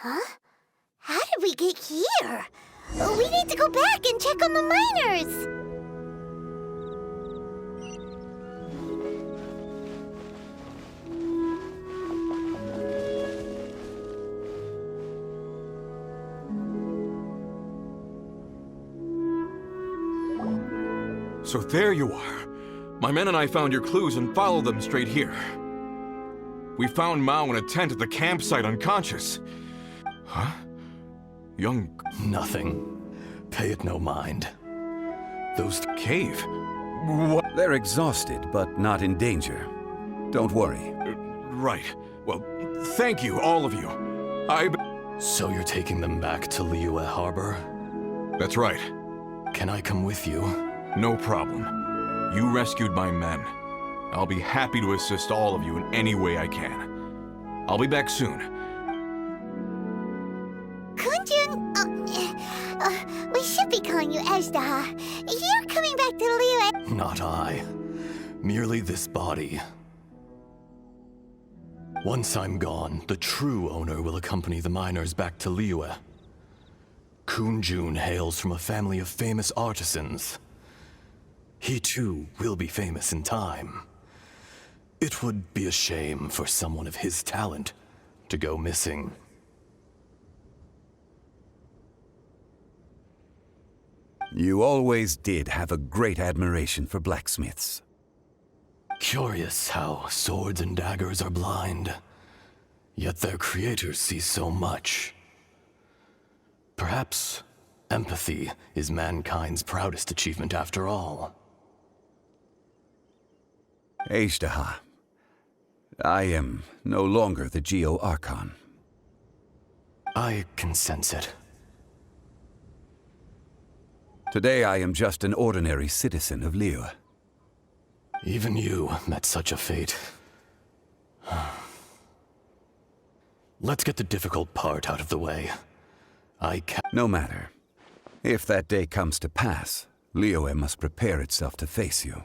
Huh? How did we get here? We need to go back and check on the miners! So there you are. My men and I found your clues and followed them straight here. We found Mao in a tent at the campsite unconscious. Huh? Young... Nothing. Pay it no mind. Those Cave? What? They're exhausted, but not in danger. Don't worry. Right. Well, thank you, all of you. So you're taking them back to Liyue Harbor? That's right. Can I come with you? No problem. You rescued my men. I'll be happy to assist all of you in any way I can. I'll be back soon. Kunjun, we should be calling you Ajdaha. You're coming back to Liyue. Not I. Merely this body. Once I'm gone, the true owner will accompany the miners back to Liyue. Kunjun hails from a family of famous artisans. He too will be famous in time. It would be a shame for someone of his talent to go missing. You always did have a great admiration for blacksmiths. Curious how swords and daggers are blind, yet their creators see so much. Perhaps empathy is mankind's proudest achievement after all. Ajdaha, I am no longer the Geo-Archon. I can sense it. Today I am just an ordinary citizen of Liyue. Even you met such a fate. Let's get the difficult part out of the way. No matter. If that day comes to pass, Liyue must prepare itself to face you.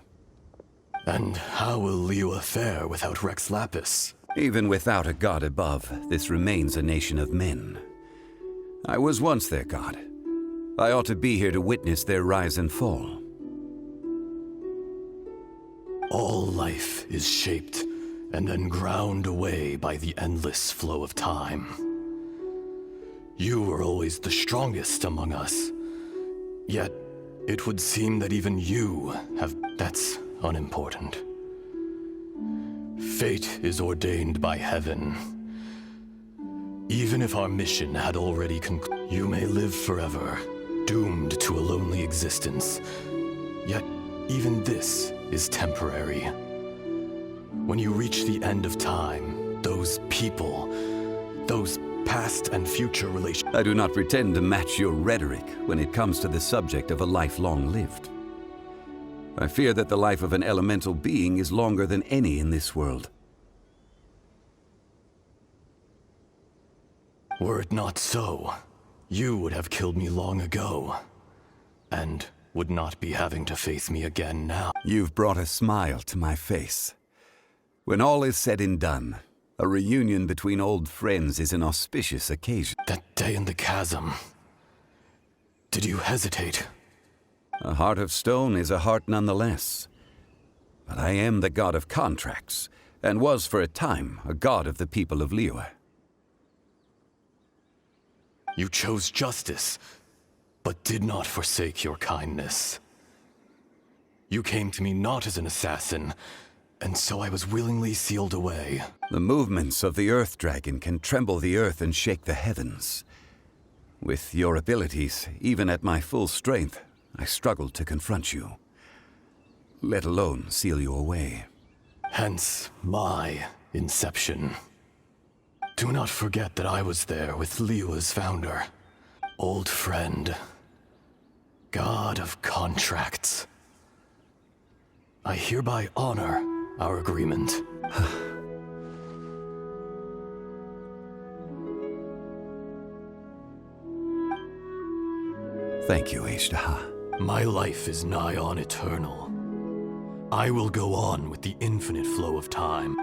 And how will Liyue fare without Rex Lapis? Even without a god above, this remains a nation of men. I was once their god. I ought to be here to witness their rise and fall. All life is shaped and then ground away by the endless flow of time. You were always the strongest among us. Yet, it would seem that even you have... That's unimportant. Fate is ordained by heaven. Even if our mission had already concluded, you may live forever, doomed to a lonely existence. Yet, even this is temporary. When you reach the end of time, those people, those past and future relations... I do not pretend to match your rhetoric when it comes to the subject of a life long lived. I fear that the life of an elemental being is longer than any in this world. Were it not so, you would have killed me long ago, and would not be having to face me again now. You've brought a smile to my face. When all is said and done, a reunion between old friends is an auspicious occasion. That day in the chasm, did you hesitate? A heart of stone is a heart nonetheless. But I am the god of contracts, and was for a time a god of the people of Liyue. You chose justice, but did not forsake your kindness. You came to me not as an assassin, and so I was willingly sealed away. The movements of the Earth Dragon can tremble the earth and shake the heavens. With your abilities, even at my full strength, I struggled to confront you, let alone seal you away. Hence my inception. Do not forget that I was there with Liyue's founder, old friend, god of contracts. I hereby honor our agreement. Thank you, Ajdaha. My life is nigh on eternal. I will go on with the infinite flow of time.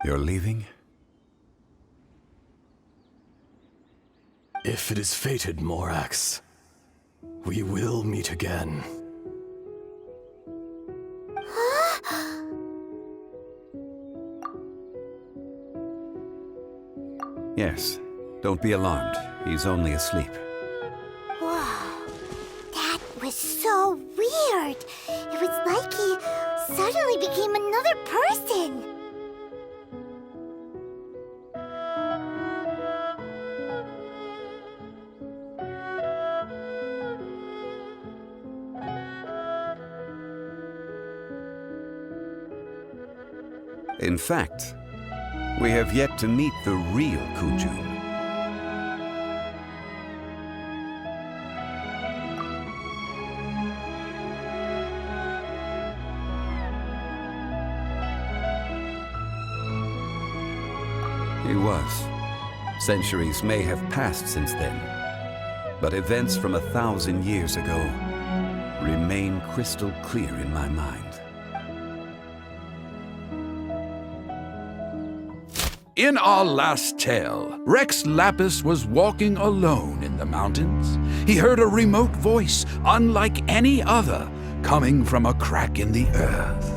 You're leaving? If it is fated, Morax, we will meet again. Yes. Don't be alarmed. He's only asleep. Whoa, that was so weird. It was like he suddenly became another person. In fact, we have yet to meet the real Kunjun. He was. Centuries may have passed since then, but events from 1,000 years ago remain crystal clear in my mind. In our last tale, Rex Lapis was walking alone in the mountains. He heard a remote voice, unlike any other, coming from a crack in the earth.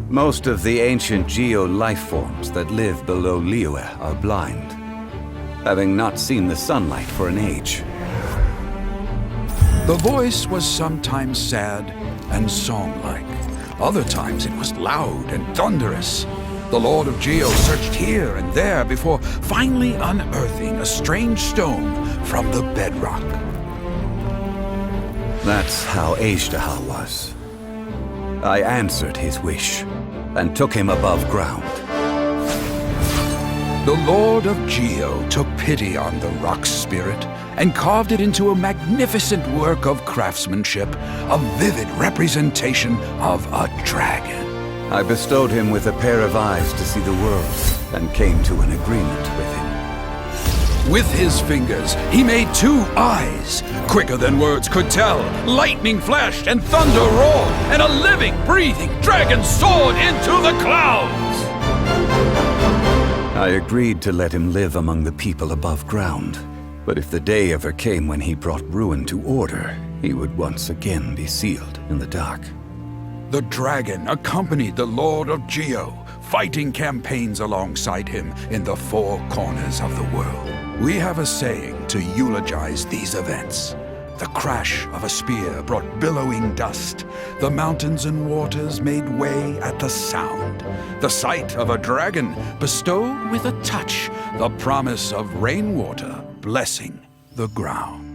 Most of the ancient geo-life forms that live below Liyue are blind, having not seen the sunlight for an age. The voice was sometimes sad and song-like. Other times it was loud and thunderous. The Lord of Geo searched here and there before finally unearthing a strange stone from the bedrock. That's how Ajdahal was. I answered his wish and took him above ground. The Lord of Geo took pity on the rock spirit and carved it into a magnificent work of craftsmanship, a vivid representation of a dragon. I bestowed him with a pair of eyes to see the world and came to an agreement with him. With his fingers, he made 2 eyes. Quicker than words could tell, lightning flashed and thunder roared, and a living, breathing dragon soared into the clouds. I agreed to let him live among the people above ground. But if the day ever came when he brought ruin to order, he would once again be sealed in the dark. The dragon accompanied the Lord of Geo, fighting campaigns alongside him in the 4 corners of the world. We have a saying to eulogize these events. The crash of a spear brought billowing dust. The mountains and waters made way at the sound. The sight of a dragon bestowed with a touch the promise of rainwater blessing the ground.